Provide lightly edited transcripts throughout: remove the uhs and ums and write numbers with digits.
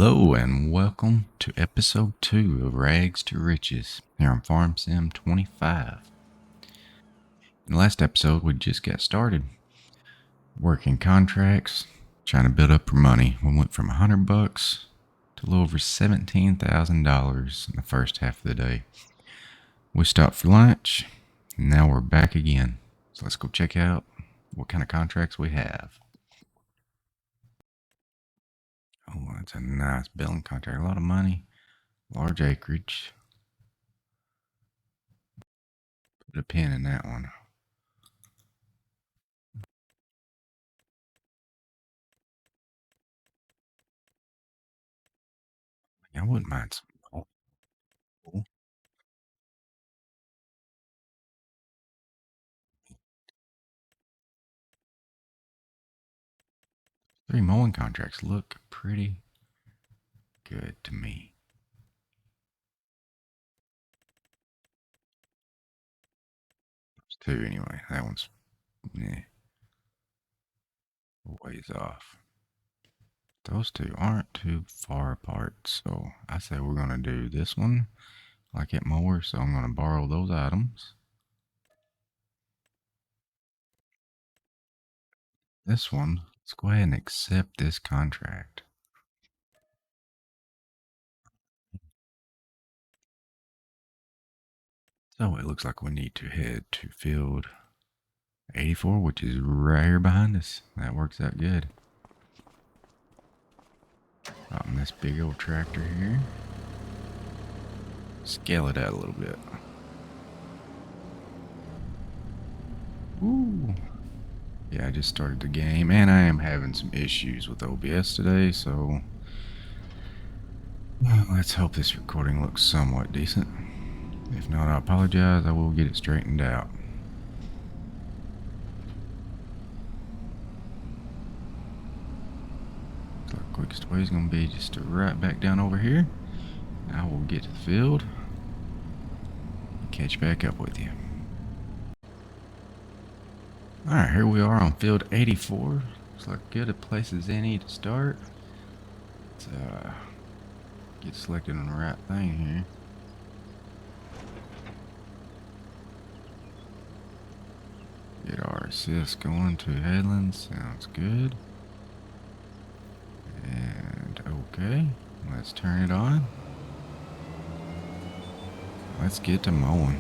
Hello and welcome to episode 2 of Rags to Riches here on Farm Sim 25. In the last episode, we just got started working contracts, trying to build up our money. We went from $100 to a little over $17,000 in the first half of the day. We stopped for lunch, and now we're back again. So let's go check out what kind of contracts we have. Oh, that's a nice building contract. A lot of money, large acreage. Put a pin in that one. I wouldn't mind some. Oh, 3 mowing contracts look pretty good to me. There's 2 anyway. That one's ways off. Those 2 aren't too far apart, so I say we're going to do this one like at mower, so I'm going to borrow those items. This one, let's go ahead and accept this contract. So it looks like we need to head to field 84, which is right here behind us. That works out good. On this big old tractor here. Scale it out a little bit. Ooh. Yeah, I just started the game, and I am having some issues with OBS today, so let's hope this recording looks somewhat decent. If not, I apologize. I will get it straightened out. So the quickest way is going to be just to right back down over here. I will get to the field and catch back up with you. Alright, here we are on field 84. Looks like good a place as any to start. Let's get selected on the right thing here. Get our assist going to headlands. Sounds good. And okay, let's turn it on. Let's get to mowing.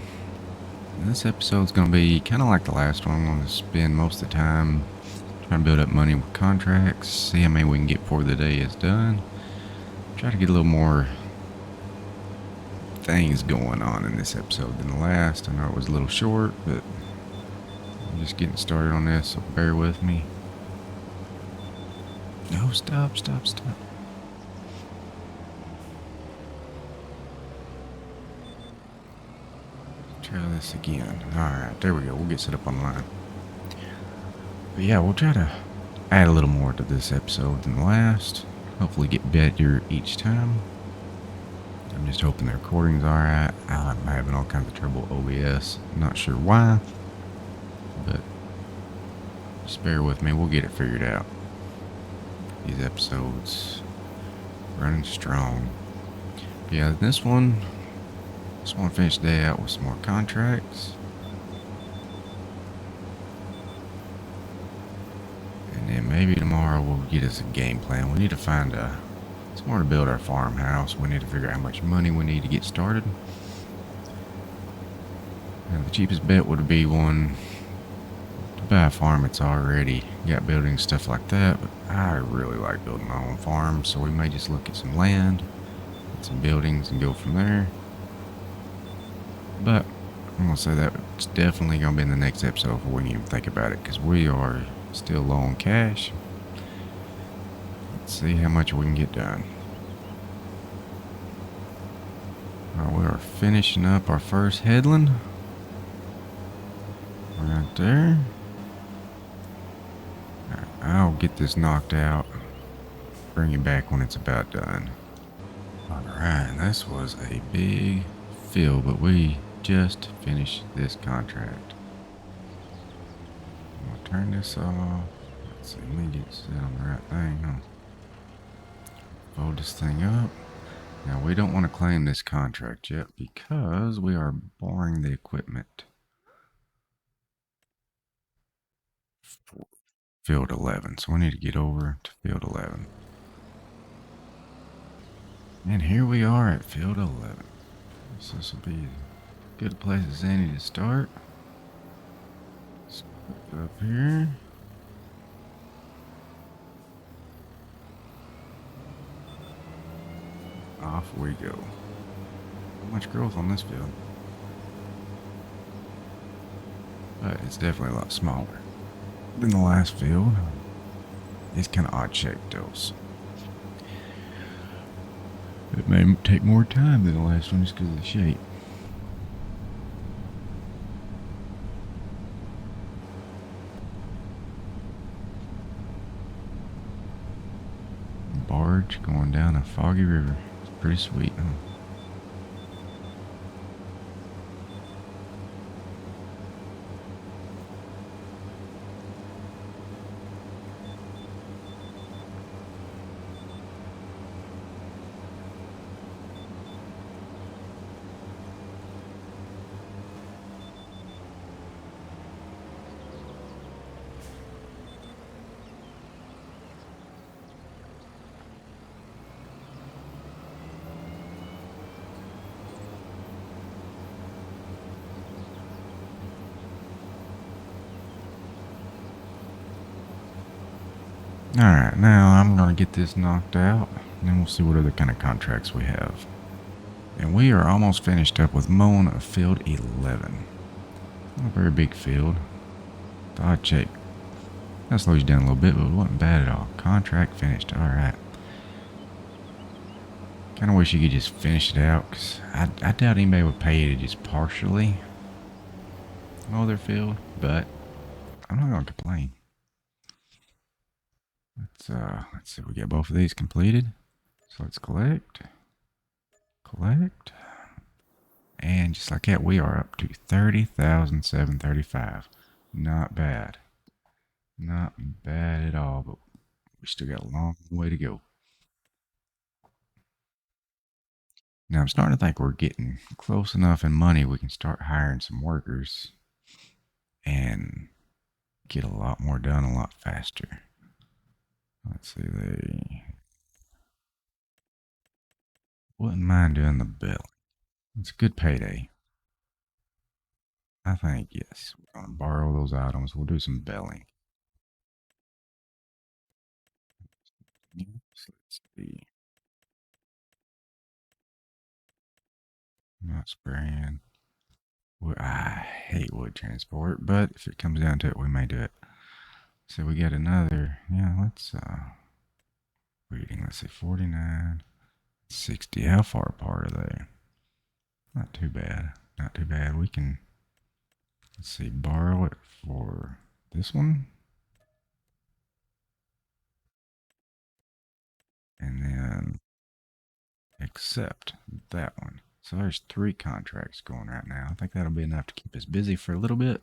This episode's going to be kind of like the last one. I'm going to spend most of the time trying to build up money with contracts, see how many we can get before the day is done. Try to get a little more things going on in this episode than the last. I know it was a little short, but I'm just getting started on this, so bear with me. No, stop. Try this again. Alright, there we go. We'll get set up online. But yeah, we'll try to add a little more to this episode than the last. Hopefully get better each time. I'm just hoping the recording's alright. I'm having all kinds of trouble with OBS. Not sure why, but just bear with me. We'll get it figured out. These episodes running strong. But yeah, this one, just want to finish the day out with some more contracts. And then maybe tomorrow we'll get us a game plan. We need to find somewhere to build our farmhouse. We need to figure out how much money we need to get started. And the cheapest bet would be one to buy a farm that's already got buildings, stuff like that. But I really like building my own farm, so we may just look at some land, get some buildings, and go from there. But I'm going to say that it's definitely going to be in the next episode before we can even think about it, because we are still low on cash. Let's see how much we can get done. Alright, we are finishing up our first headland. Right there. Alright, I'll get this knocked out. Bring it back when it's about done. Alright, this was a big field, but we just finished this contract. I'm gonna turn this off. Let's see, let me get set on the right thing, huh? Fold this thing up. Now, we don't want to claim this contract yet because we are borrowing the equipment for field 11. So we need to get over to field 11. And here we are at field 11. So this will be as good a place as any to start. Let's put it up here. Off we go. Not much growth on this field, but it's definitely a lot smaller than the last field. It's kind of odd shaped though, so it may take more time than the last one just because of the shape. Barge going down a foggy river. It's pretty sweet, huh? Alright, now I'm going to get this knocked out, and then we'll see what other kind of contracts we have. And we are almost finished up with mowing of field 11. Not a very big field. The odd shape. That slows you down a little bit, but it wasn't bad at all. Contract finished. Alright. Kind of wish you could just finish it out, because I doubt anybody would pay you to just partially mow their field, but I'm not going to complain. Let's see, we get both of these completed. So let's collect, and just like that, we are up to 30,735. Not bad, not bad at all. But we still got a long way to go. Now I'm starting to think we're getting close enough in money. We can start hiring some workers and get a lot more done a lot faster. Let's see, they wouldn't mind doing the bill. It's a good payday. I think, yes. We're going to borrow those items. We'll do some belling. Yes, let's see. Not spraying. I hate wood transport, but if it comes down to it, we may do it. So we got another, yeah, let's, reading, let's see, 49, 60. How far apart are they? Not too bad. Not too bad. We can, let's see, borrow it for this one. And then accept that one. So there's 3 contracts going right now. I think that'll be enough to keep us busy for a little bit.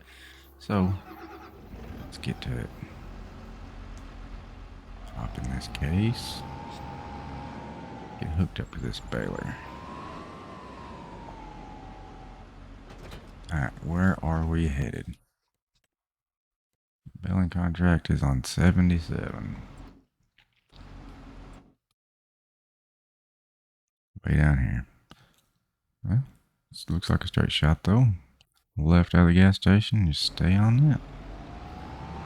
So let's get to it. Hop in this case. Get hooked up to this baler. Alright, where are we headed? Baling contract is on 77. Way down here. Well, this looks like a straight shot though. Left out of the gas station, just stay on that.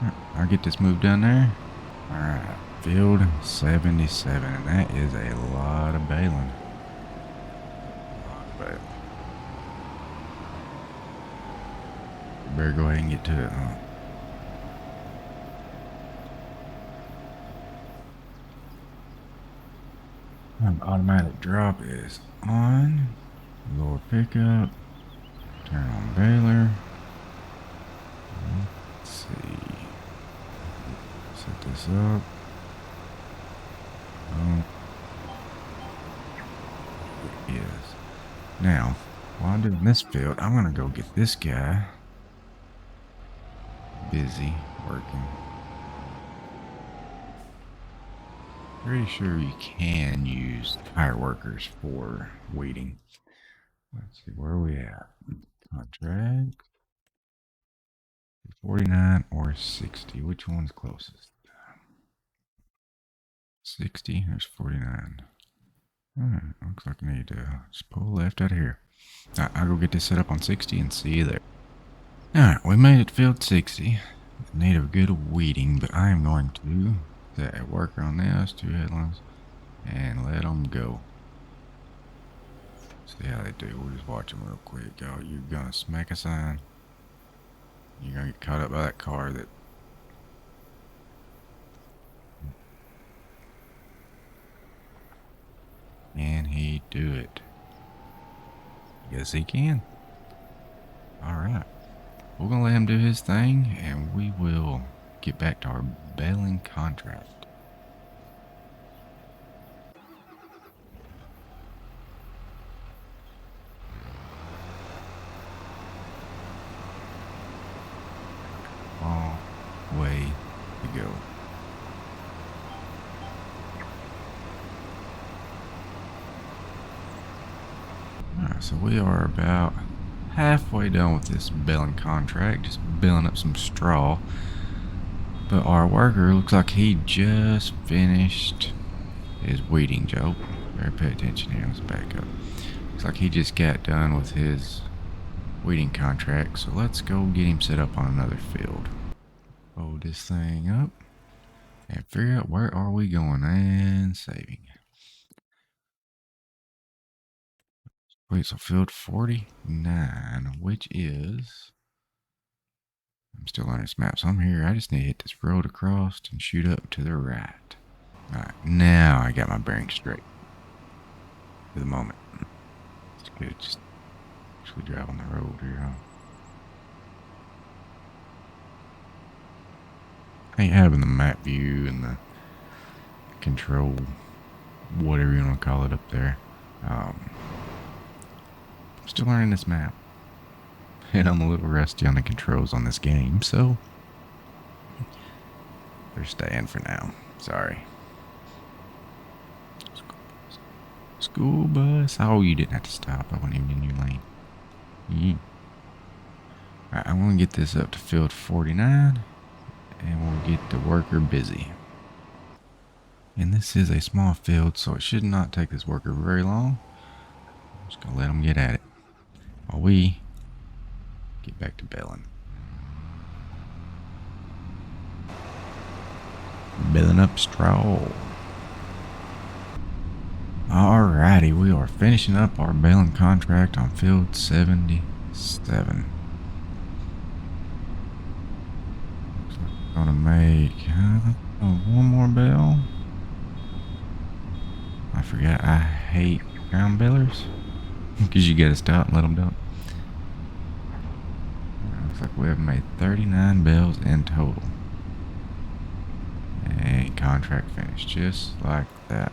Right, I'll get this moved down there. Alright, field 77, and that is a lot of baling. Better go ahead and get to it, huh? Automatic drop is on. Lower pickup. Turn on baler. Let's see. Set this up. Oh. It is. Now, while I'm doing this field, I'm going to go get this guy busy working. Pretty sure you can use tire workers for weeding. Let's see, where are we at? Contract 49 or 60. Which one's closest? 60. There's 49. Alright, looks like I need to just pull left out of here. I'll go get this set up on 60 and see you there. Alright, we made it to field 60. Need a good weeding, but I am going to work on this, 2 headlines, and let them go. See how they do. We'll just watch them real quick. Oh, you're gonna smack a sign. You're gonna get caught up by that car that. Can he do it? Yes, he can. Alright. We're gonna let him do his thing, and we will get back to our baling contract. Long way to go. Alright, so we are about halfway done with this baling contract, just baling up some straw. But our worker looks like he just finished his weeding job. Better pay attention here. Let's back up. Looks like he just got done with his weeding contract. So let's go get him set up on another field. Load this thing up and figure out where are we going and saving. Wait, so field 49, which is... I'm still on this map, so I'm here. I just need to hit this road across and shoot up to the right. Alright, now I got my bearings straight. For the moment. It's good, just actually drive on the road here, huh? I ain't having the map view and the control, whatever you want to call it up there. I'm still learning this map. And I'm a little rusty on the controls on this game, so they're staying for now. Sorry. School bus. Oh, you didn't have to stop. I wasn't even in your lane. Alright, I'm going to get this up to field 49, and we'll get the worker busy. And this is a small field, so it should not take this worker very long. I'm just going to let him get at it while we get back to baling. Baling up straw. Alrighty, we are finishing up our baling contract on field 77. Looks like we're gonna make one more bale. I forgot I hate ground balers because you gotta stop and let them dump. Looks like we have made 39 bales in total. And contract finished just like that.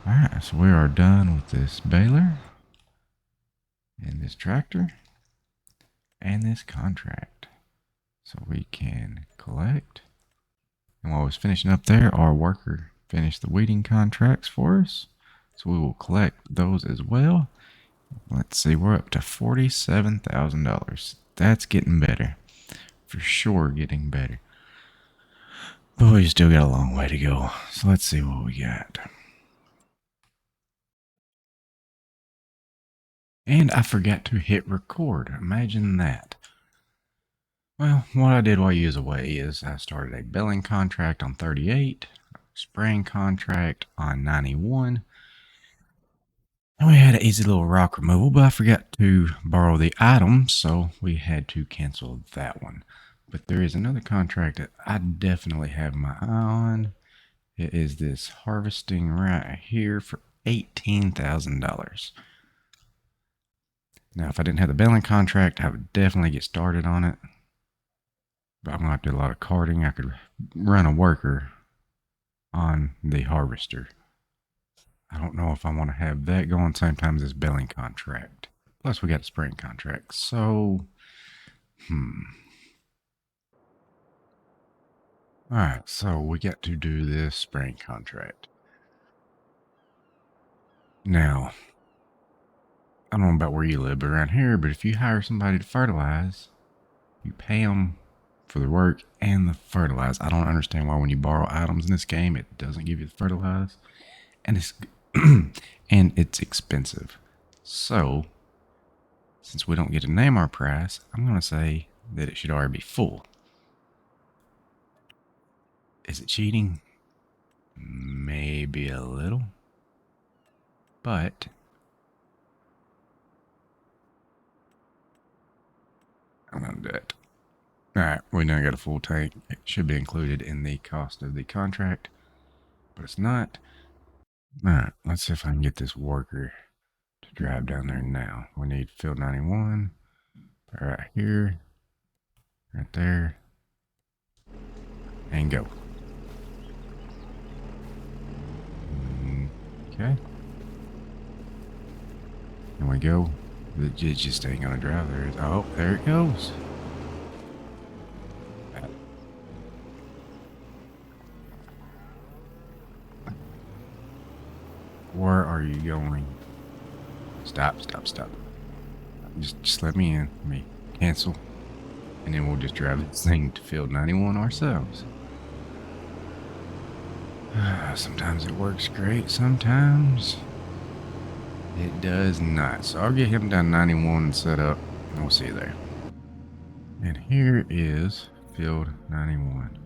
Alright, so we are done with this baler and this tractor and this contract. So we can collect. And while I was finishing up there, our worker finished the weeding contracts for us. So we will collect those as well. Let's see, we're up to $47,000. That's getting better. For sure getting better. But we still got a long way to go. So let's see what we got. And I forgot to hit record. Imagine that. Well, what I did while you was away is I started a baling contract on 38, a spraying contract on 91, and we had an easy little rock removal, but I forgot to borrow the item, so we had to cancel that one. But there is another contract that I definitely have my eye on. It is this harvesting right here for $18,000. Now, if I didn't have the baling contract, I would definitely get started on it. But I'm going to have to do a lot of carting. I could run a worker on the harvester. I don't know if I want to have that going same time as this baling contract. Plus, we got a spraying contract. So, Alright, so we got to do this spraying contract. Now, I don't know about where you live around here, but if you hire somebody to fertilize, you pay them for the work and the fertilize. I don't understand why when you borrow items in this game, it doesn't give you the fertilize. And it's and it's expensive. So, since we don't get to name our price, I'm going to say that it should already be full. Is it cheating? Maybe a little. But I'm going to do it. Alright, we now got a full tank. It should be included in the cost of the contract, but it's not. Alright, let's see if I can get this worker to drive down there now. We need field 91. Right here. Right there. And go. Okay. And we go. It just ain't gonna drive there. Oh, there it goes. Where are you going? Stop. Just let me in. Let me cancel. And then we'll just drive this thing to field 91 ourselves. Sometimes it works great. Sometimes it does not. So I'll get him down 91 set up. And we'll see you there. And here is field 91.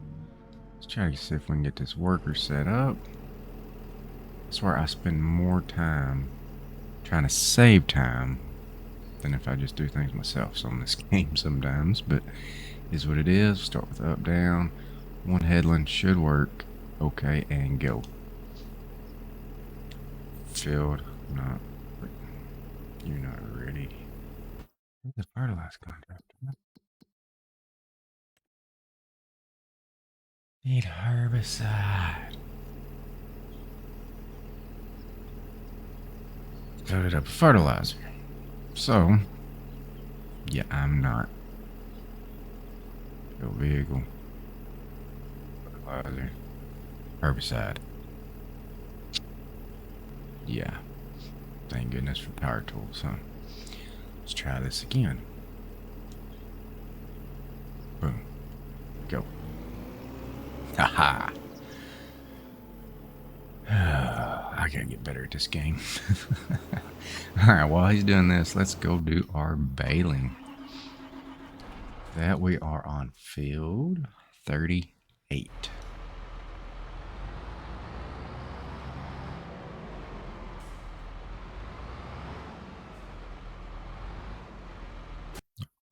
Let's try to see if we can get this worker set up. I swear I spend more time trying to save time than if I just do things myself. So in this game sometimes, but is what it is. Start with up, down. One headland should work. Okay, and go. Field, not. You're not ready. The fertilizer contract. Need herbicide. Loaded up fertilizer. So, yeah, I'm not. Go vehicle. Fertilizer. Herbicide. Yeah. Thank goodness for power tools, huh? Let's try this again. Boom. Go. Haha. I gotta get better at this game. Alright, while he's doing this, let's go do our baling. That we are on field 38.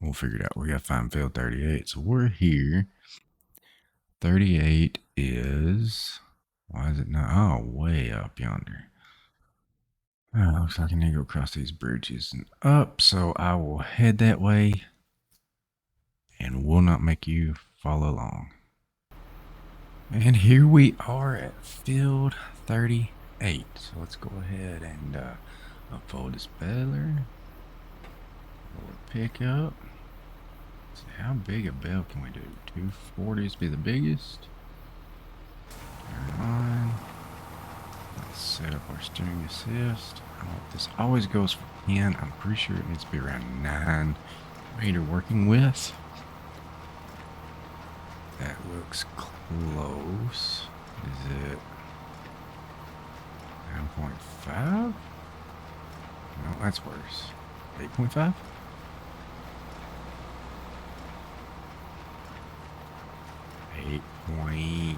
We'll figure it out. We gotta find field 38. So we're here. 38 is... Why is it not? Oh, way up yonder. Oh, looks like I need to go across these bridges and up. So I will head that way and will not make you follow along. And here we are at field 38. So let's go ahead and upfold this baler. Pick up. Let's see, how big a bale can we do? 240s be the biggest. Turn on. Let's set up our steering assist. This always goes for 10. I'm pretty sure it needs to be around 9 meter working width. That looks close. Is it 9.5? No, that's worse. 8.5? 8.8.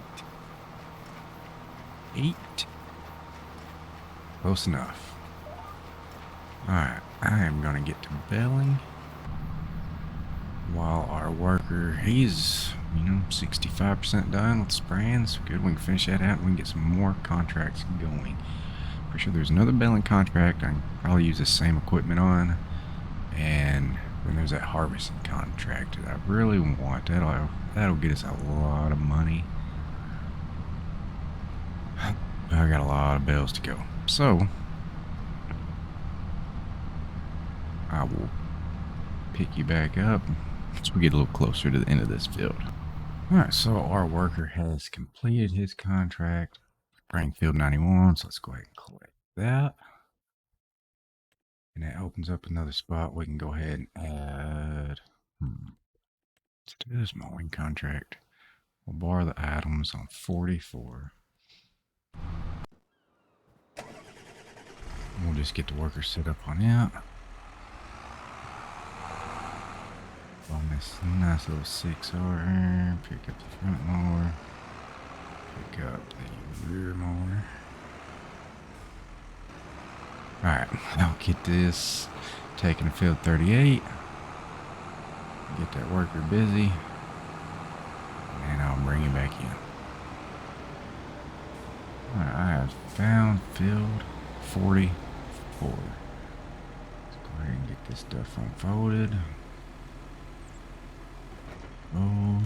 Close enough. Alright, I am going to get to baling while our worker, he's, 65% done with spraying. So good, we can finish that out and we can get some more contracts going. Pretty sure there's another baling contract I can probably use the same equipment on. And then there's that harvesting contract that I really want. That'll get us a lot of money. I got a lot of bales to go. So I will pick you back up as we get a little closer to the end of this field. Alright, so our worker has completed his contract. Bring field 91, so let's go ahead and collect that. And that opens up another spot. We can go ahead and add. Let's do this mowing contract. We'll borrow the items on 44. We'll just get the worker set up on it. On this nice little 6R, pick up the front mower, pick up the rear mower. Alright, I'll get this taken to field 38. Get that worker busy. And I'll bring him back in. Alright, I have found field 44. Let's go ahead and get this stuff unfolded. I'll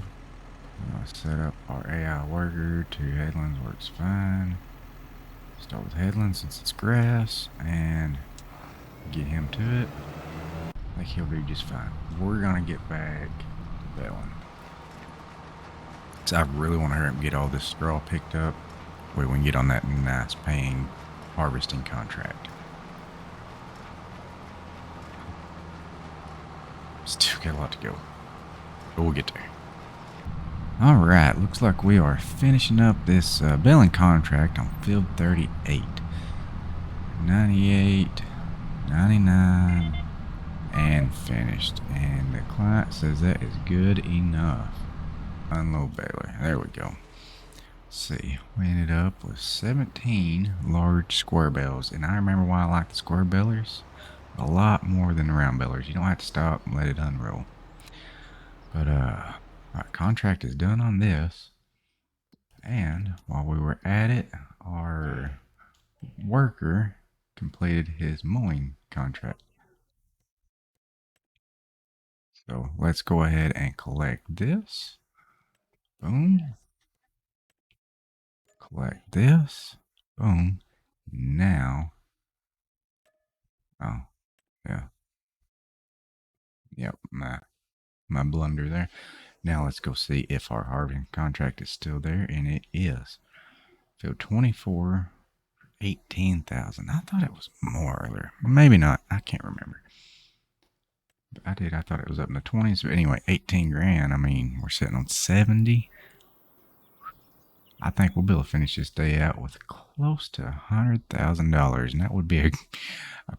set up our AI worker to headlands, works fine. Start with headlands since it's grass and get him to it. I think he'll do just fine. We're gonna get back to that one. So I really want to hurry up and get all this straw picked up. We can get on that nice paying harvesting contract. Still got a lot to go. But we'll get there. Alright, looks like we are finishing up this baling contract on field 38. 98, 99, and finished. And the client says that is good enough. Unload baler. There we go. Let's see. We ended up with 17 large square bales. And I remember why I like the square balers a lot more than the round balers. You don't have to stop and let it unroll. But our contract is done on this. And while we were at it, our worker completed his mowing contract. So let's go ahead and collect this. Boom. Collect this. Boom. Now. Oh, yeah. Yep, my blunder there. Now let's go see if our harvesting contract is still there, and it is. Field 24, 18,000. I thought it was more earlier. Maybe not. I can't remember. But I thought it was up in the 20s. But anyway, 18 grand. I mean, we're sitting on 70. I think we'll be able to finish this day out with close to $100,000, and that would be a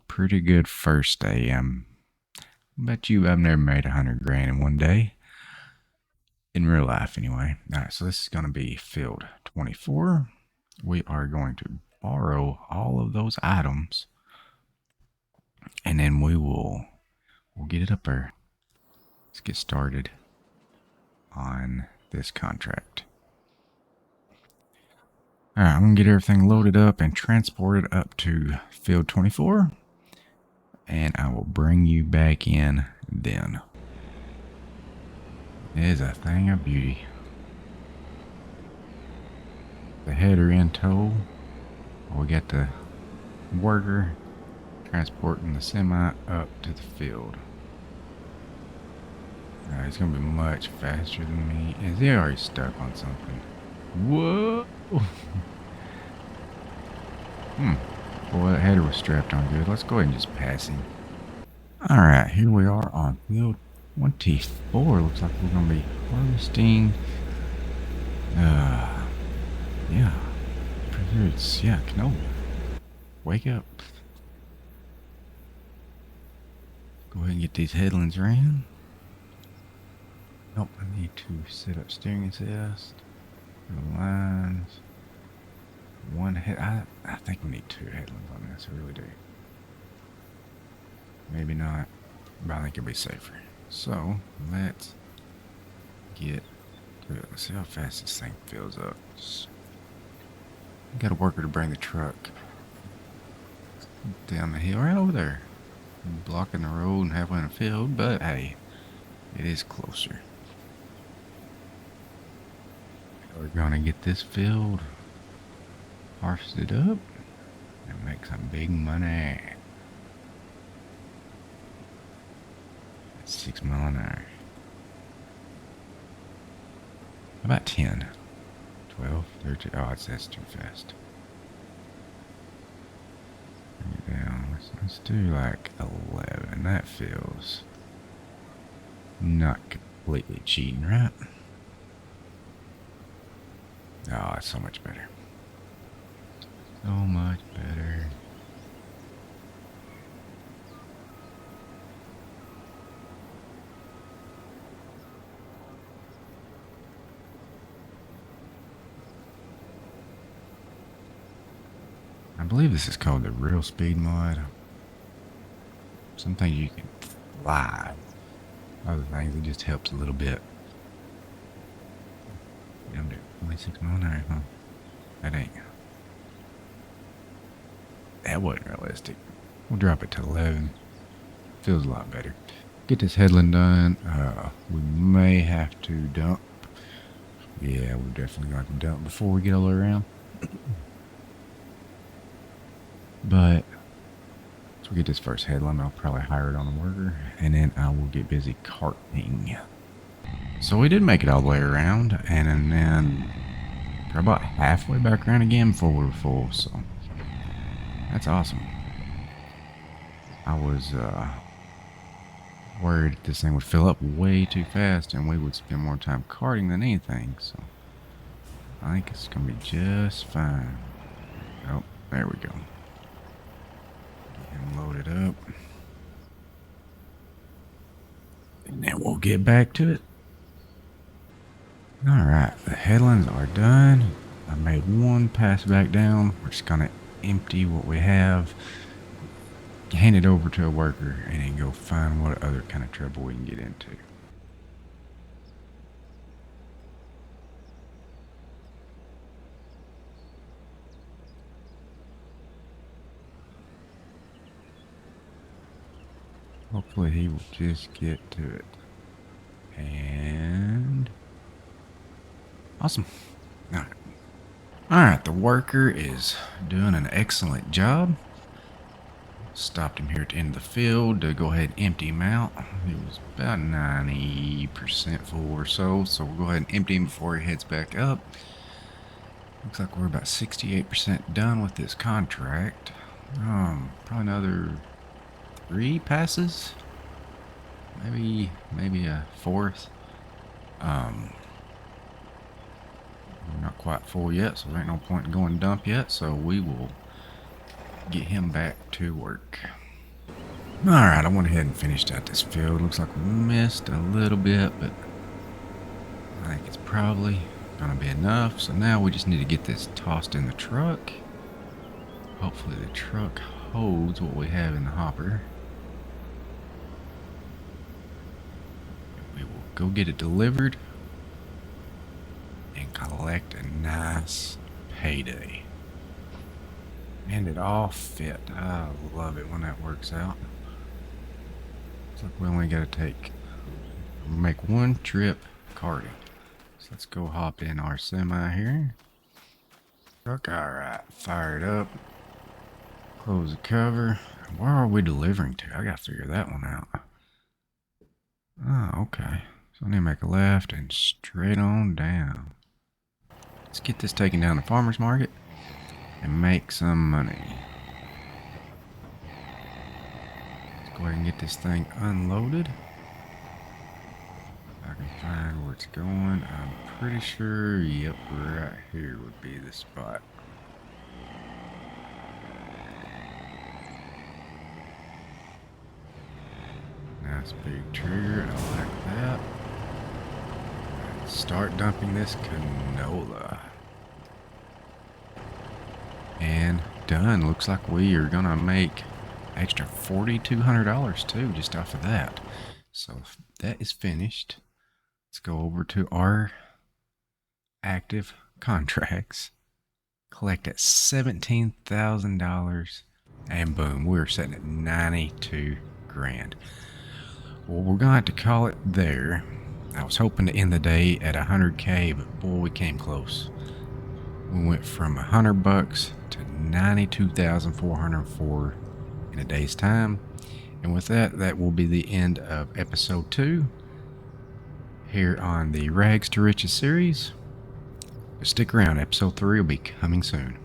pretty good first day. Bet you I've never made 100 grand in one day. In real life, anyway. Alright, so this is going to be field 24. We are going to borrow all of those items, and then we'll get it up there. Let's get started on this contract. Alright, I'm going to get everything loaded up and transported up to field 24, and I will bring you back in then. It is a thing of beauty. The header in tow. We got the worker transporting the semi up to the field. He's gonna be much faster than me. Is he already stuck on something? Whoa! Boy, that header was strapped on good. Let's go ahead and just pass him. Alright, here we are on field 24. Looks like we're gonna be harvesting. Yeah. It's, yeah, canola. Wake up. Go ahead and get these headlands ran. Nope, I need to set up steering assist. The lines. One head. I think we need two headlands on this. I really do. Maybe not, but I think it'll be safer. So let's get to it. Let's see how fast this thing fills up. Got a worker to bring the truck down the hill right over there. Blocking the road and halfway in the field, but hey, it is closer. We're gonna get this field harvested up and make some big money. 6 mile an hour. About 10. 12, 13. Oh, that's too fast. Bring it down. Let's do like 11. That feels not completely cheating, right? Oh, it's so much better. So much better. I believe this is called the real speed mod. Some things you can fly. Other things it just helps a little bit. Down to 26 miles an hour, huh? That wasn't realistic. We'll drop it to 11. Feels a lot better. Get this headland done. We may have to dump. Yeah, we're definitely going to dump before we get all the way around. But once we get this first headland, I'll probably hire it on a worker, and then I will get busy carting. So we did make it all the way around, and then we're about halfway back around again before we were full, so that's awesome. I was worried this thing would fill up way too fast and we would spend more time carting than anything, so I think it's gonna be just fine. Oh, there we go. Get him loaded up. And then we'll get back to it. Alright, the headlands are done. I made one pass back down. We're just gonna empty what we have, hand it over to a worker, and then go find what other kind of trouble we can get into. Hopefully he will just get to it. And awesome. Alright, the worker is doing an excellent job. Stopped him here at the end of the field to go ahead and empty him out. He was about 90% full or so, so we'll go ahead and empty him before he heads back up. Looks like we're about 68% done with this contract. Probably another 3 passes, maybe a fourth. We're not quite full yet, so there ain't no point in going dump yet, so we will get him back to work. Alright, I went ahead and finished out this field. Looks like we missed a little bit, but I think it's probably gonna be enough. So now we just need to get this tossed in the truck. Hopefully the truck holds what we have in the hopper. We will go get it delivered and collect a nice payday. And it all fit. I love it when that works out. Looks like we only gotta make one trip carting. So let's go hop in our semi here. Truck, alright, fire it up. Close the cover. Where are we delivering to? I gotta figure that one out. Oh, okay. So I need to make a left and straight on down. Let's get this taken down to farmer's market and make some money. Let's go ahead and get this thing unloaded. If I can find where it's going, I'm pretty sure, yep, right here would be the spot. Nice big trigger, I like that. Let's start dumping this canola. And done. Looks like we are gonna make extra $4,200 too just off of that. So that is finished. Let's go over to our active contracts, collect at $17,000, and boom, we're sitting at 92 grand. Well, we're gonna have to call it there. I was hoping to end the day at 100K, but boy, we came close. We went from $100 to 92,404 in a day's time. And with that, that will be the end of episode 2. here on the Rags to Riches series. Stick around, episode 3 will be coming soon.